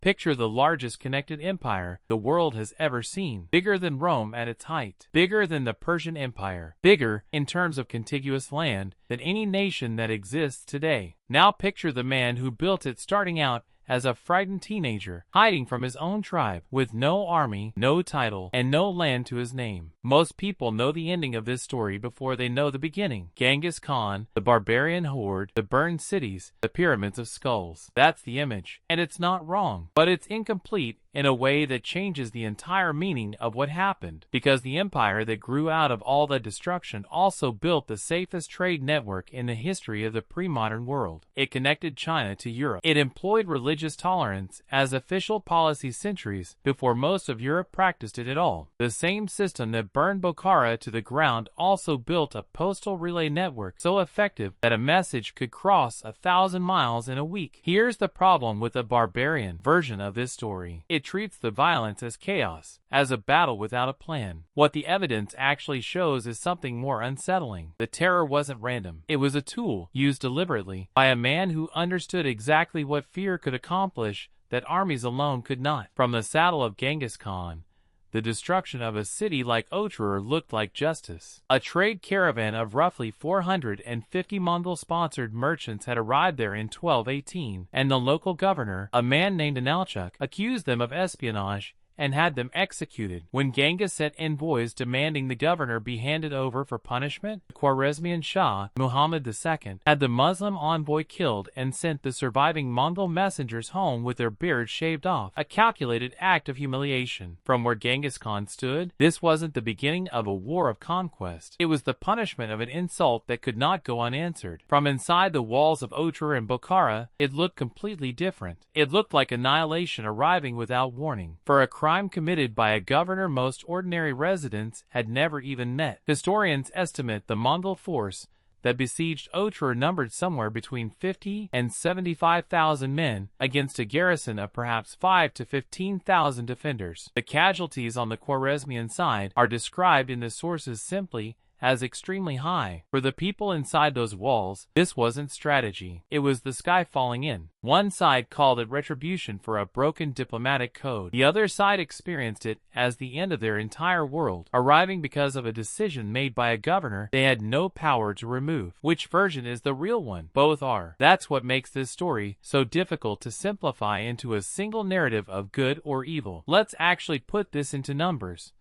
Picture the largest connected empire the world has ever seen. Bigger than Rome at its height. Bigger than the Persian Empire. Bigger, in terms of contiguous land, than any nation that exists today. Now picture the man who built it starting out as a frightened teenager, hiding from his own tribe, with no army, no title, and no land to his name. Most people know the ending of this story before they know the beginning. Genghis Khan, the barbarian horde, the burned cities, the pyramids of skulls. That's the image. And it's not wrong. But it's incomplete in a way that changes the entire meaning of what happened, because the empire that grew out of all the destruction also built the safest trade network in the history of the pre-modern world. It connected China to Europe. It employed religious tolerance as official policy centuries before most of Europe practiced it at all. The same system that burned Bukhara to the ground also built a postal relay network so effective that a message could cross 1,000 miles in a week. Here's the problem with the barbarian version of this story. It treats the violence as chaos, as a battle without a plan. What the evidence actually shows is something more unsettling. The terror wasn't random. It was a tool used deliberately by a man who understood exactly what fear could accomplish that armies alone could not. From the saddle of Genghis Khan, the destruction of a city like Otrar looked like justice. A trade caravan of roughly 450 Mongol-sponsored merchants had arrived there in 1218, and the local governor, a man named Inalchuk, accused them of espionage and had them executed. When Genghis sent envoys demanding the governor be handed over for punishment, the Khwarezmian Shah, Muhammad II, had the Muslim envoy killed and sent the surviving Mongol messengers home with their beards shaved off, a calculated act of humiliation. From where Genghis Khan stood, this wasn't the beginning of a war of conquest. It was the punishment of an insult that could not go unanswered. From inside the walls of Otrar and Bukhara, it looked completely different. It looked like annihilation arriving without warning. For a crime committed by a governor most ordinary residents had never even met. Historians estimate the Mongol force that besieged Otrar numbered somewhere between 50 and 75,000 men against a garrison of perhaps 5 to 15,000 defenders. The casualties on the Khwarezmian side are described in the sources simply as extremely high. For the people inside those walls, this wasn't strategy. It was the sky falling in. One side called it retribution for a broken diplomatic code. The other side experienced it as the end of their entire world, arriving because of a decision made by a governor they had no power to remove. Which version is the real one? Both are. That's what makes this story so difficult to simplify into a single narrative of good or evil. Let's actually put this into numbers,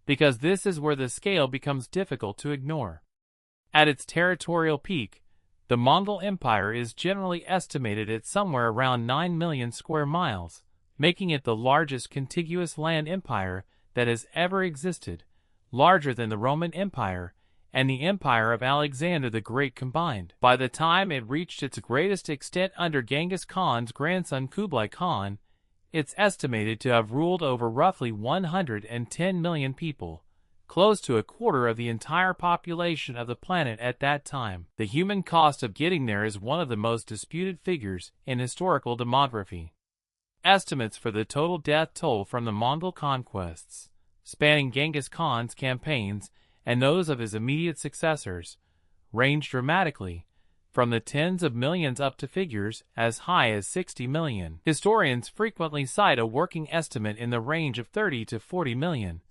because this is where the scale becomes difficult to ignore. At its territorial peak, the Mongol Empire is generally estimated at somewhere around 9 million square miles, making it the largest contiguous land empire that has ever existed, larger than the Roman Empire and the Empire of Alexander the Great combined. By the time it reached its greatest extent under Genghis Khan's grandson Kublai Khan, it's estimated to have ruled over roughly 110 million people, close to a quarter of the entire population of the planet at that time. The human cost of getting there is one of the most disputed figures in historical demography. Estimates for the total death toll from the Mongol conquests, spanning Genghis Khan's campaigns and those of his immediate successors, range dramatically, from the tens of millions up to figures as high as 60 million. Historians frequently cite a working estimate in the range of 30 to 40 million,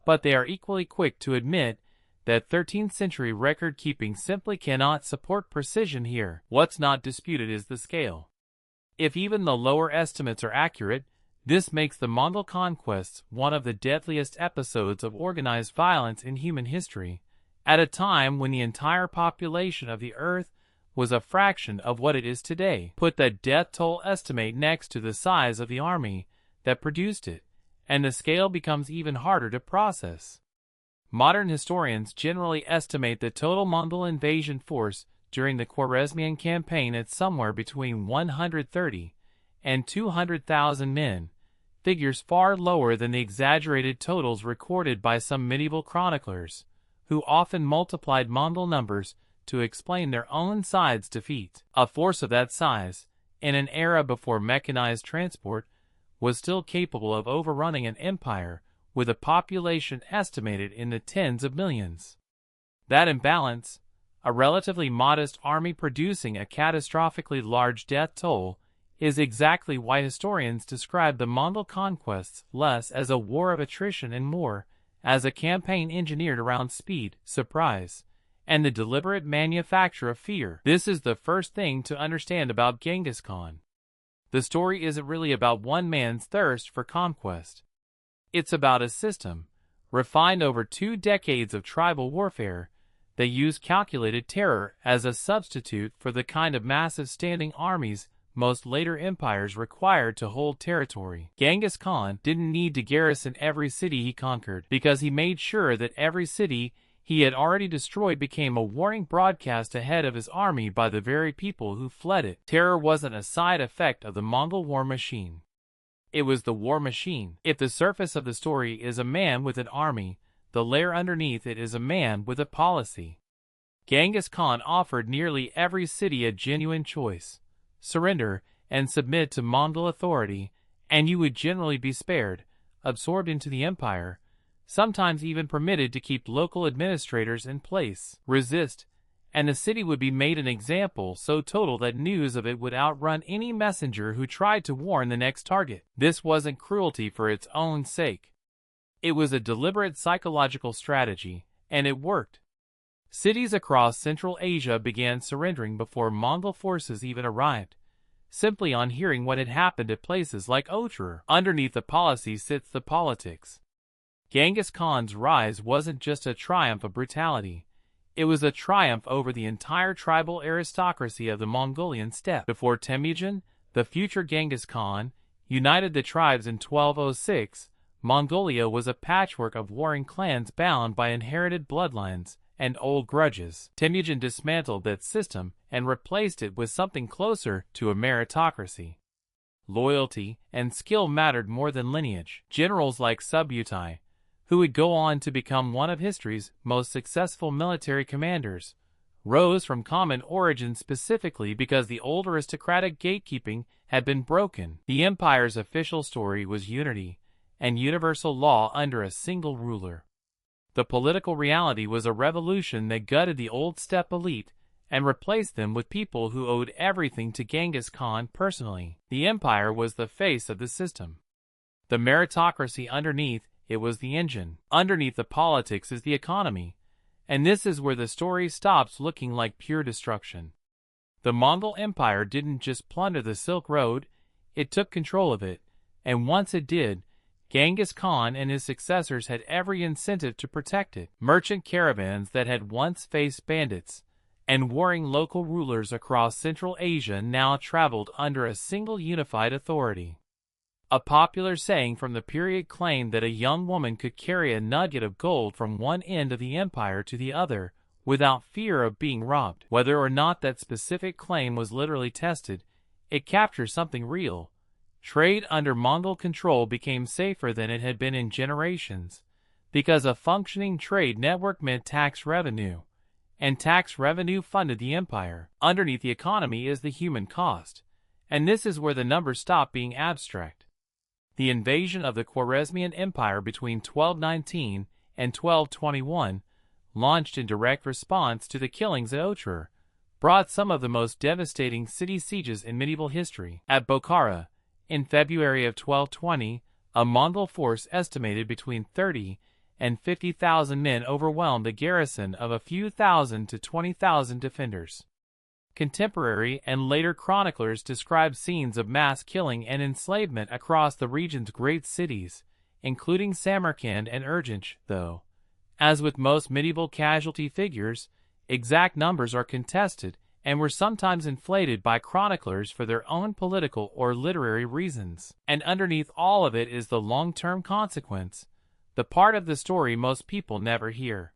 but they are equally quick to admit that 13th century record keeping simply cannot support precision here. What's not disputed is the scale. If even the lower estimates are accurate, this makes the Mongol conquests one of the deadliest episodes of organized violence in human history, at a time when the entire population of the earth was a fraction of what it is today. Put that death toll estimate next to the size of the army that produced it, and the scale becomes even harder to process. Modern historians generally estimate the total Mongol invasion force during the Khwarezmian campaign at somewhere between 130 and 200,000 men, figures far lower than the exaggerated totals recorded by some medieval chroniclers, who often multiplied Mongol numbers to explain their own side's defeat. A force of that size, in an era before mechanized transport, was still capable of overrunning an empire with a population estimated in the tens of millions. That imbalance, a relatively modest army producing a catastrophically large death toll, is exactly why historians describe the Mongol conquests less as a war of attrition and more as a campaign engineered around speed, surprise, and the deliberate manufacture of fear. This is the first thing to understand about Genghis Khan. The story isn't really about one man's thirst for conquest. It's about a system, refined over 2 decades of tribal warfare, that used calculated terror as a substitute for the kind of massive standing armies most later empires required to hold territory. Genghis Khan didn't need to garrison every city he conquered, because he made sure that every city he had already destroyed became a warning broadcast ahead of his army by the very people who fled it. Terror wasn't a side effect of the Mongol war machine. It was the war machine. If the surface of the story is a man with an army, the layer underneath it is a man with a policy. Genghis Khan offered nearly every city a genuine choice: surrender and submit to Mongol authority, and you would generally be spared, absorbed into the empire, sometimes even permitted to keep local administrators in place. Resist, and the city would be made an example so total that news of it would outrun any messenger who tried to warn the next target. This wasn't cruelty for its own sake. It was a deliberate psychological strategy, and it worked. Cities across Central Asia began surrendering before Mongol forces even arrived, simply on hearing what had happened at places like Otrar. Underneath the policy sits the politics. Genghis Khan's rise wasn't just a triumph of brutality. It was a triumph over the entire tribal aristocracy of the Mongolian steppe. Before Temujin, the future Genghis Khan, united the tribes in 1206, Mongolia was a patchwork of warring clans bound by inherited bloodlines and old grudges. Temujin dismantled that system and replaced it with something closer to a meritocracy. Loyalty and skill mattered more than lineage. Generals like Subutai, who would go on to become one of history's most successful military commanders, rose from common origin specifically because the old aristocratic gatekeeping had been broken. The empire's official story was unity and universal law under a single ruler. The political reality was a revolution that gutted the old steppe elite and replaced them with people who owed everything to Genghis Khan personally. The empire was the face of the system. The meritocracy underneath it was the engine. Underneath the politics is the economy, and this is where the story stops looking like pure destruction. The Mongol Empire didn't just plunder the Silk Road, it took control of it, and once it did, Genghis Khan and his successors had every incentive to protect it. Merchant caravans that had once faced bandits and warring local rulers across Central Asia now traveled under a single unified authority. A popular saying from the period claimed that a young woman could carry a nugget of gold from one end of the empire to the other without fear of being robbed. Whether or not that specific claim was literally tested, it captures something real. Trade under Mongol control became safer than it had been in generations, because a functioning trade network meant tax revenue, and tax revenue funded the empire. Underneath the economy is the human cost, and this is where the numbers stop being abstract. The invasion of the Khwarezmian Empire between 1219 and 1221, launched in direct response to the killings at Otrar, brought some of the most devastating city sieges in medieval history. At Bukhara, in February of 1220, a Mongol force estimated between 30 and 50,000 men overwhelmed a garrison of a few thousand to 20,000 defenders. Contemporary and later chroniclers describe scenes of mass killing and enslavement across the region's great cities, including Samarkand and Urgench, though, as with most medieval casualty figures, exact numbers are contested and were sometimes inflated by chroniclers for their own political or literary reasons. And underneath all of it is the long-term consequence, the part of the story most people never hear.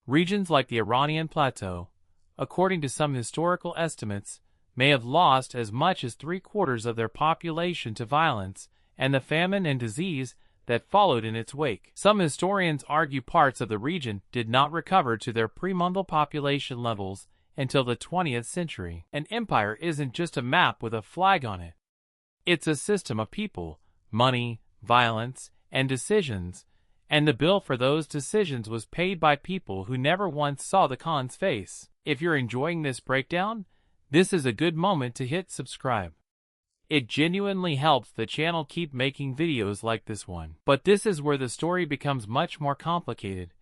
Regions like the Iranian Plateau, according to some historical estimates, may have lost as much as 3/4 of their population to violence and the famine and disease that followed in its wake. Some historians argue parts of the region did not recover to their pre-Mongol population levels until the 20th century. An empire isn't just a map with a flag on it. It's a system of people, money, violence, and decisions, and the bill for those decisions was paid by people who never once saw the Khan's face. If you're enjoying this breakdown, this is a good moment to hit subscribe. It genuinely helps the channel keep making videos like this one. But this is where the story becomes much more complicated,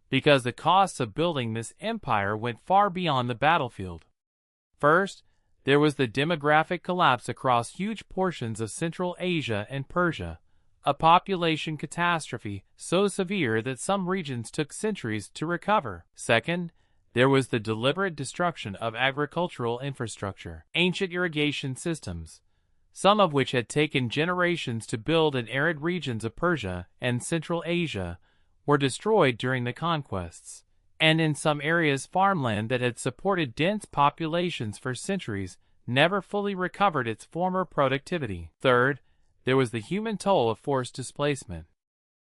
because the costs of building this empire went far beyond the battlefield. First, there was the demographic collapse across huge portions of Central Asia and Persia, a population catastrophe so severe that some regions took centuries to recover. Second, there was the deliberate destruction of agricultural infrastructure. Ancient irrigation systems, some of which had taken generations to build in arid regions of Persia and Central Asia, were destroyed during the conquests, and in some areas farmland that had supported dense populations for centuries never fully recovered its former productivity. Third, there was the human toll of forced displacement.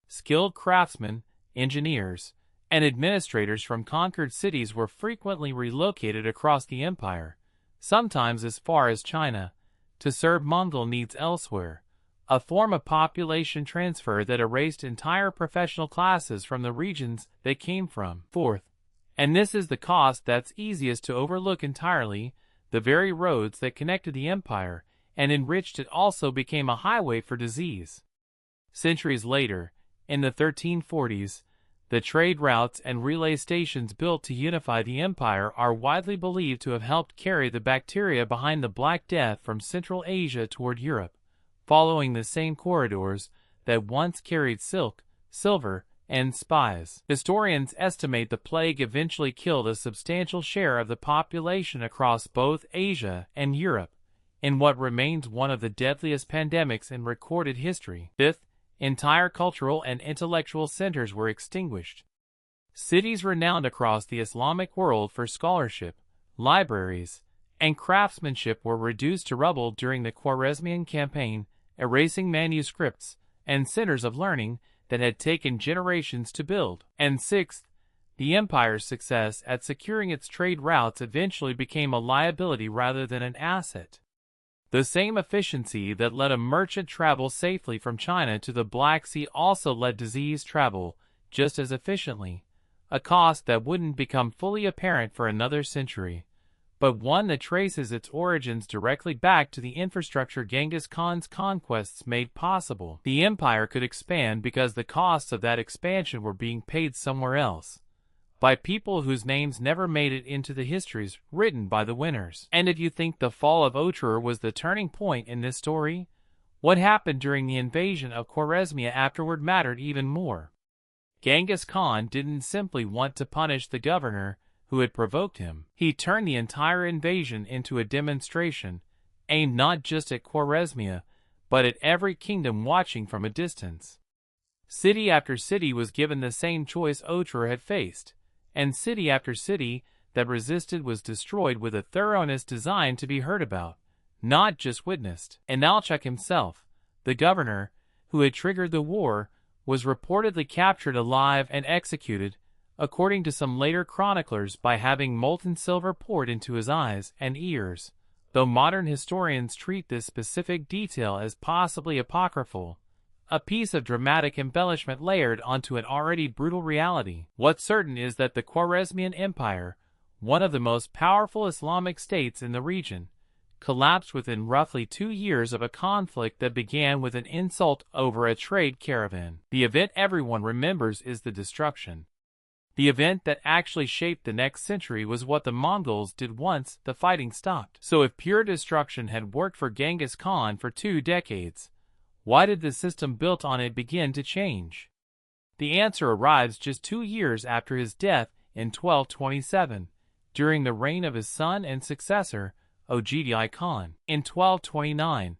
Skilled craftsmen, engineers, and administrators from conquered cities were frequently relocated across the empire, sometimes as far as China, to serve Mongol needs elsewhere, a form of population transfer that erased entire professional classes from the regions they came from. Fourth, and this is the cost that's easiest to overlook entirely, the very roads that connected the empire and enriched it also became a highway for disease. Centuries later, in the 1340s, the trade routes and relay stations built to unify the empire are widely believed to have helped carry the bacteria behind the Black Death from Central Asia toward Europe, following the same corridors that once carried silk, silver, and spies. Historians estimate the plague eventually killed a substantial share of the population across both Asia and Europe, in what remains one of the deadliest pandemics in recorded history. Fifth, entire cultural and intellectual centers were extinguished. Cities renowned across the Islamic world for scholarship, libraries, and craftsmanship were reduced to rubble during the Khwarezmian campaign, erasing manuscripts and centers of learning that had taken generations to build. And sixth, the empire's success at securing its trade routes eventually became a liability rather than an asset. The same efficiency that let a merchant travel safely from China to the Black Sea also let disease travel just as efficiently, a cost that wouldn't become fully apparent for another century, but one that traces its origins directly back to the infrastructure Genghis Khan's conquests made possible. The empire could expand because the costs of that expansion were being paid somewhere else, by people whose names never made it into the histories written by the winners. And if you think the fall of Otrar was the turning point in this story, what happened during the invasion of Khwarezmia afterward mattered even more. Genghis Khan didn't simply want to punish the governor who had provoked him. He turned the entire invasion into a demonstration, aimed not just at Khwarezmia, but at every kingdom watching from a distance. City after city was given the same choice Otrar had faced, and city after city that resisted was destroyed with a thoroughness designed to be heard about, not just witnessed. And Alchuk himself, the governor, who had triggered the war, was reportedly captured alive and executed, according to some later chroniclers, by having molten silver poured into his eyes and ears, though modern historians treat this specific detail as possibly apocryphal, a piece of dramatic embellishment layered onto an already brutal reality. What's certain is that the Khwarezmian Empire, one of the most powerful Islamic states in the region, collapsed within roughly 2 years of a conflict that began with an insult over a trade caravan. The event everyone remembers is the destruction. The event that actually shaped the next century was what the Mongols did once the fighting stopped. So if pure destruction had worked for Genghis Khan for 2 decades, why did the system built on it begin to change? The answer arrives just 2 years after his death in 1227, during the reign of his son and successor, Ogedai Khan. In 1229,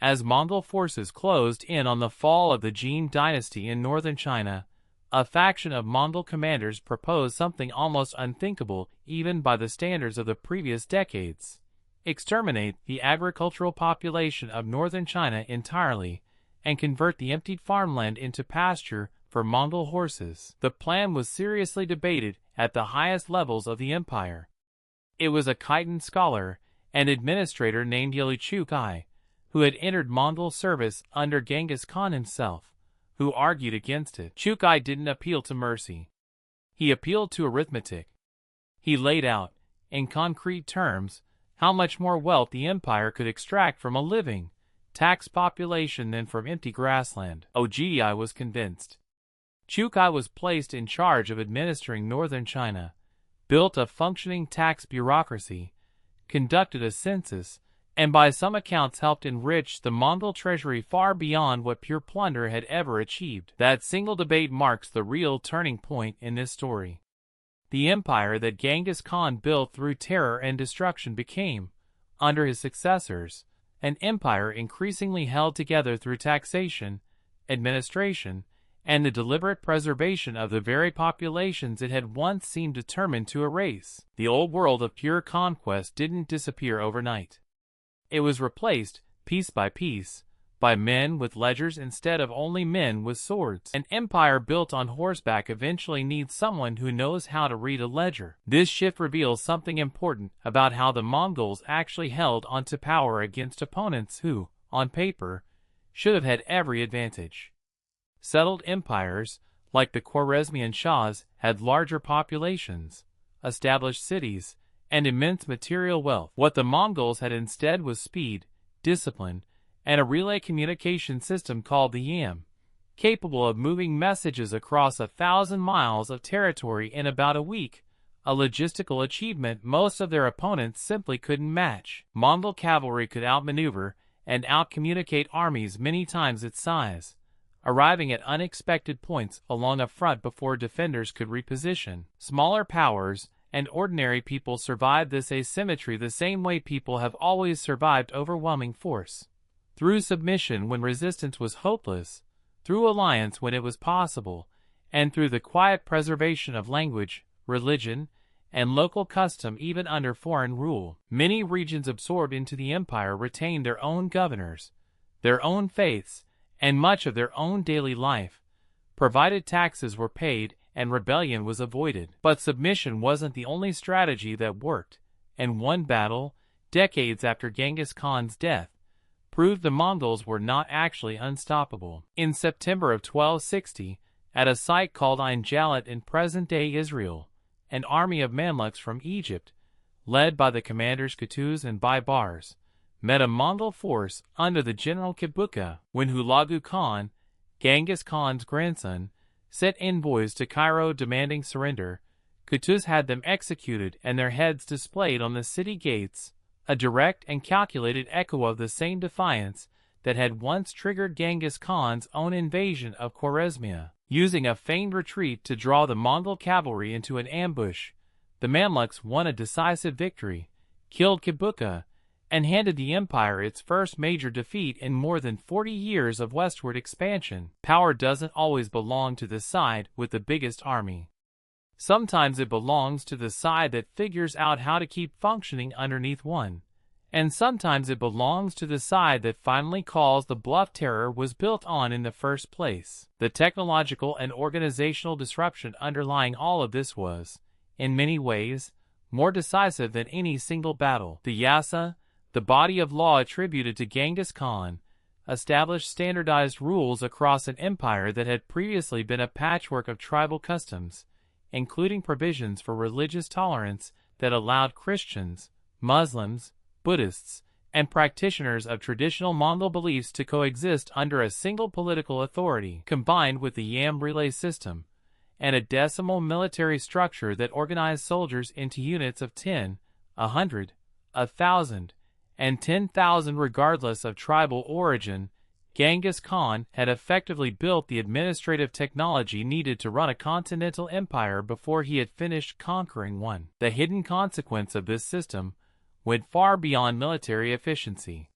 as Mongol forces closed in on the fall of the Jin dynasty in northern China, a faction of Mongol commanders proposed something almost unthinkable even by the standards of the previous decades: exterminate the agricultural population of northern China entirely, and convert the emptied farmland into pasture for Mongol horses. The plan was seriously debated at the highest levels of the empire. It was a Khitan scholar and administrator named Yelichukai, who had entered Mongol service under Genghis Khan himself, who argued against it. Chukai didn't appeal to mercy. He appealed to arithmetic. He laid out, in concrete terms, how much more wealth the empire could extract from a living, taxed population than from empty grassland. Ogi was convinced. Chukai was placed in charge of administering northern China, built a functioning tax bureaucracy, conducted a census, and by some accounts helped enrich the Mongol treasury far beyond what pure plunder had ever achieved. That single debate marks the real turning point in this story. The empire that Genghis Khan built through terror and destruction became, under his successors, an empire increasingly held together through taxation, administration, and the deliberate preservation of the very populations it had once seemed determined to erase. The old world of pure conquest didn't disappear overnight. It was replaced, piece by piece, by men with ledgers instead of only men with swords. An empire built on horseback eventually needs someone who knows how to read a ledger. This shift reveals something important about how the Mongols actually held onto power against opponents who, on paper, should have had every advantage. Settled empires, like the Khwarezmian Shahs, had larger populations, established cities, and immense material wealth. What the Mongols had instead was speed, discipline, and a relay communication system called the Yam, capable of moving messages across 1,000 miles of territory in about a week, a logistical achievement most of their opponents simply couldn't match. Mongol cavalry could outmaneuver and outcommunicate armies many times its size, arriving at unexpected points along a front before defenders could reposition. Smaller powers and ordinary people survived this asymmetry the same way people have always survived overwhelming force. Through submission when resistance was hopeless, through alliance when it was possible, and through the quiet preservation of language, religion, and local custom even under foreign rule. Many regions absorbed into the empire retained their own governors, their own faiths, and much of their own daily life, provided taxes were paid and rebellion was avoided. But submission wasn't the only strategy that worked, and one battle, decades after Genghis Khan's death, proved the Mongols were not actually unstoppable. In September of 1260, at a site called Ain Jalut in present-day Israel, an army of Mamluks from Egypt, led by the commanders Qutuz and Baibars, met a Mongol force under the general Kibuka. When Hulagu Khan, Genghis Khan's grandson, sent envoys to Cairo demanding surrender, Qutuz had them executed and their heads displayed on the city gates, a direct and calculated echo of the same defiance that had once triggered Genghis Khan's own invasion of Khwarezmia. Using a feigned retreat to draw the Mongol cavalry into an ambush, the Mamluks won a decisive victory, killed Kibuka, and handed the empire its first major defeat in more than 40 years of westward expansion. Power doesn't always belong to the side with the biggest army. Sometimes it belongs to the side that figures out how to keep functioning underneath one, and sometimes it belongs to the side that finally calls the bluff terror was built on in the first place. The technological and organizational disruption underlying all of this was, in many ways, more decisive than any single battle. The Yassa, the body of law attributed to Genghis Khan, established standardized rules across an empire that had previously been a patchwork of tribal customs, including provisions for religious tolerance that allowed Christians, Muslims, Buddhists, and practitioners of traditional Mongol beliefs to coexist under a single political authority, combined with the Yam relay system, and a decimal military structure that organized soldiers into units of 10, 100, 1,000, and 10,000 regardless of tribal origin. Genghis Khan had effectively built the administrative technology needed to run a continental empire before he had finished conquering one. The hidden consequence of this system went far beyond military efficiency.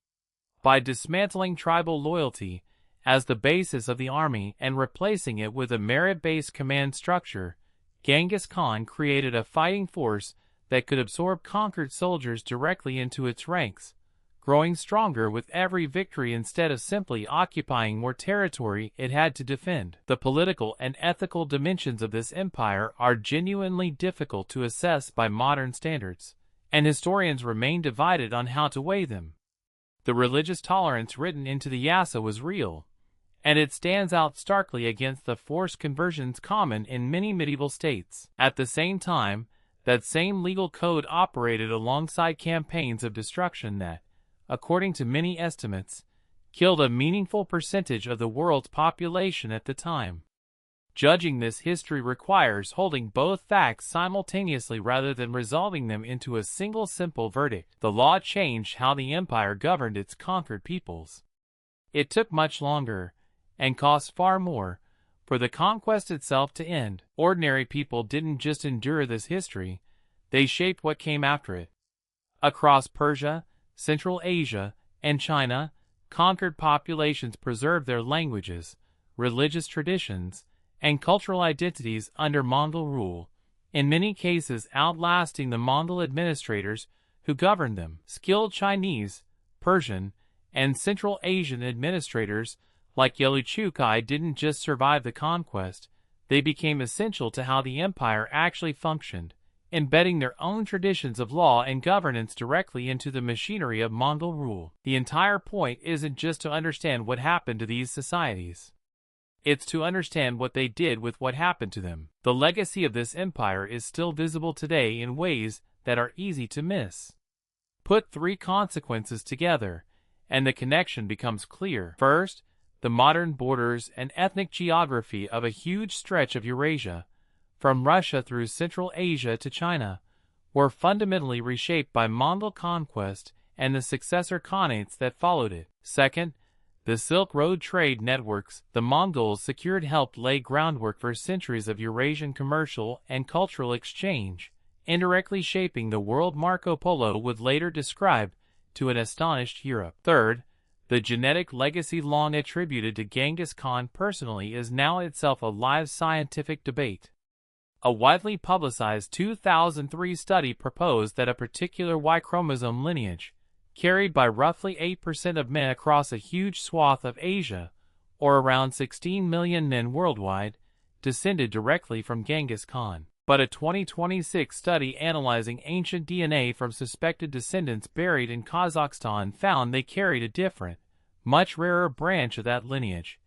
By dismantling tribal loyalty as the basis of the army and replacing it with a merit-based command structure, Genghis Khan created a fighting force that could absorb conquered soldiers directly into its ranks, growing stronger with every victory instead of simply occupying more territory it had to defend. The political and ethical dimensions of this empire are genuinely difficult to assess by modern standards, and historians remain divided on how to weigh them. The religious tolerance written into the Yassa was real, and it stands out starkly against the forced conversions common in many medieval states. At the same time, that same legal code operated alongside campaigns of destruction that, according to many estimates, killed a meaningful percentage of the world's population at the time. Judging this history requires holding both facts simultaneously rather than resolving them into a single simple verdict. The law changed how the empire governed its conquered peoples. It took much longer, and cost far more, for the conquest itself to end. Ordinary people didn't just endure this history, they shaped what came after it. Across Persia, Central Asia, and China, conquered populations preserved their languages, religious traditions, and cultural identities under Mongol rule, in many cases outlasting the Mongol administrators who governed them. Skilled Chinese, Persian, and Central Asian administrators like Yeluchukai didn't just survive the conquest, they became essential to how the empire actually functioned, embedding their own traditions of law and governance directly into the machinery of Mongol rule. The entire point isn't just to understand what happened to these societies. It's to understand what they did with what happened to them. The legacy of this empire is still visible today in ways that are easy to miss. Put three consequences together, and the connection becomes clear. First, the modern borders and ethnic geography of a huge stretch of Eurasia, from Russia through Central Asia to China, were fundamentally reshaped by Mongol conquest and the successor khanates that followed it. Second, the Silk Road trade networks the Mongols secured helped lay groundwork for centuries of Eurasian commercial and cultural exchange, indirectly shaping the world Marco Polo would later describe to an astonished Europe. Third, the genetic legacy long attributed to Genghis Khan personally is now itself a live scientific debate. A widely publicized 2003 study proposed that a particular Y chromosome lineage, carried by roughly 8% of men across a huge swath of Asia, or around 16 million men worldwide, descended directly from Genghis Khan. But a 2026 study analyzing ancient DNA from suspected descendants buried in Kazakhstan found they carried a different, much rarer branch of that lineage,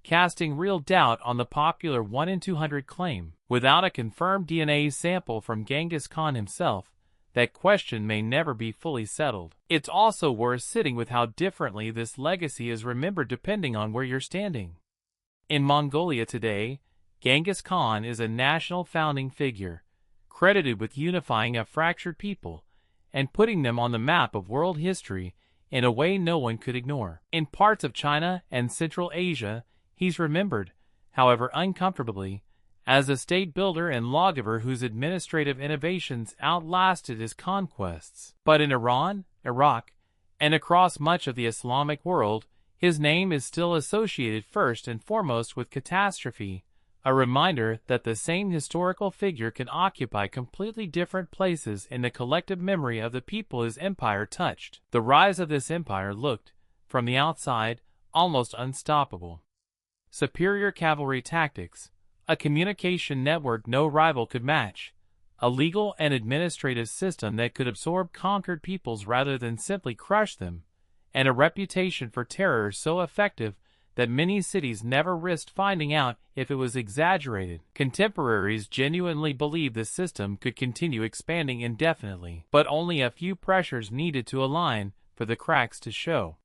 casting real doubt on the popular 1 in 200 claim. Without a confirmed DNA sample from Genghis Khan himself, that question may never be fully settled. It's also worth sitting with how differently this legacy is remembered depending on where you're standing. In Mongolia today, Genghis Khan is a national founding figure, credited with unifying a fractured people and putting them on the map of world history in a way no one could ignore. In parts of China and Central Asia, he's remembered, however uncomfortably, as a state builder and lawgiver whose administrative innovations outlasted his conquests. But in Iran, Iraq, and across much of the Islamic world, his name is still associated first and foremost with catastrophe, a reminder that the same historical figure can occupy completely different places in the collective memory of the people his empire touched. The rise of this empire looked, from the outside, almost unstoppable. Superior cavalry tactics, a communication network no rival could match, a legal and administrative system that could absorb conquered peoples rather than simply crush them, and a reputation for terror so effective that many cities never risked finding out if it was exaggerated. Contemporaries genuinely believed the system could continue expanding indefinitely, but only a few pressures needed to align for the cracks to show.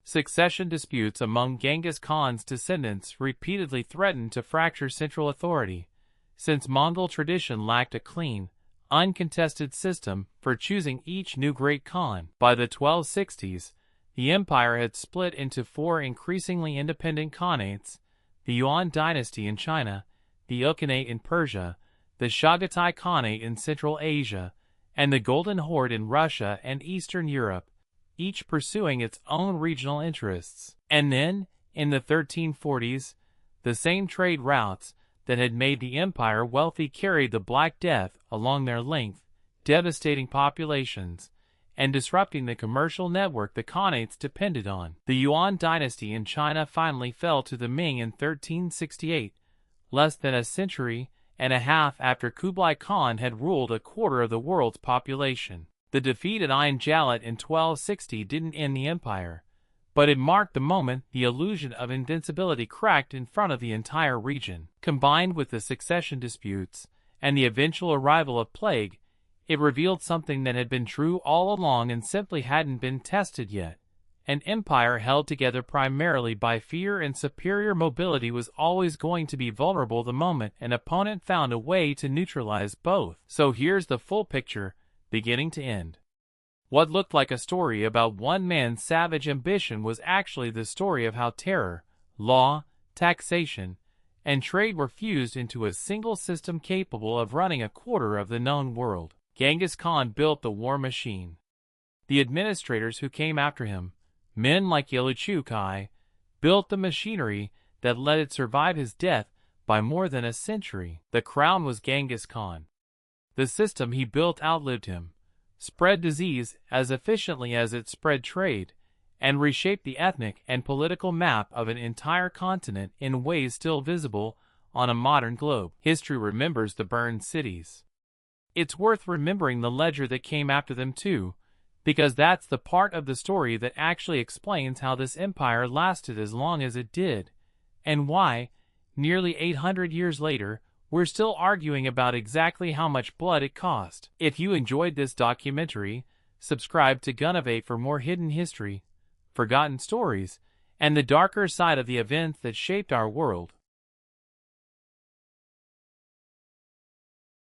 Succession disputes among Genghis Khan's descendants repeatedly threatened to fracture central authority, since Mongol tradition lacked a clean, uncontested system for choosing each new great Khan. By the 1260s, the empire had split into four increasingly independent khanates: the Yuan dynasty in China, the Ilkhanate in Persia, the Chagatai Khanate in Central Asia, and the Golden Horde in Russia and Eastern Europe, each pursuing its own regional interests. And then, in the 1340s, the same trade routes that had made the empire wealthy carried the Black Death along their length, devastating populations, and disrupting the commercial network the khanates depended on. The Yuan dynasty in China finally fell to the Ming in 1368, less than a century and a half after Kublai Khan had ruled a quarter of the world's population. The defeat at Ain Jalut in 1260 didn't end the empire, but it marked the moment the illusion of invincibility cracked in front of the entire region. Combined with the succession disputes and the eventual arrival of plague, it revealed something that had been true all along and simply hadn't been tested yet: An empire held together primarily by fear and superior mobility was always going to be vulnerable the moment an opponent found a way to neutralize both. So here's the full picture, beginning to end. What looked like a story about one man's savage ambition was actually the story of how terror, law, taxation, and trade were fused into a single system capable of running a quarter of the known world. Genghis Khan built the war machine. The administrators who came after him, men like Kai, built the machinery that let it survive his death by more than a century. The crown was Genghis Khan. The system he built outlived him, spread disease as efficiently as it spread trade, and reshaped the ethnic and political map of an entire continent in ways still visible on a modern globe. History remembers the burned cities. It's worth remembering the ledger that came after them too, because that's the part of the story that actually explains how this empire lasted as long as it did, and why, nearly 800 years later, we're still arguing about exactly how much blood it cost. If you enjoyed this documentary, subscribe to Gunovate for more hidden history, forgotten stories, and the darker side of the events that shaped our world.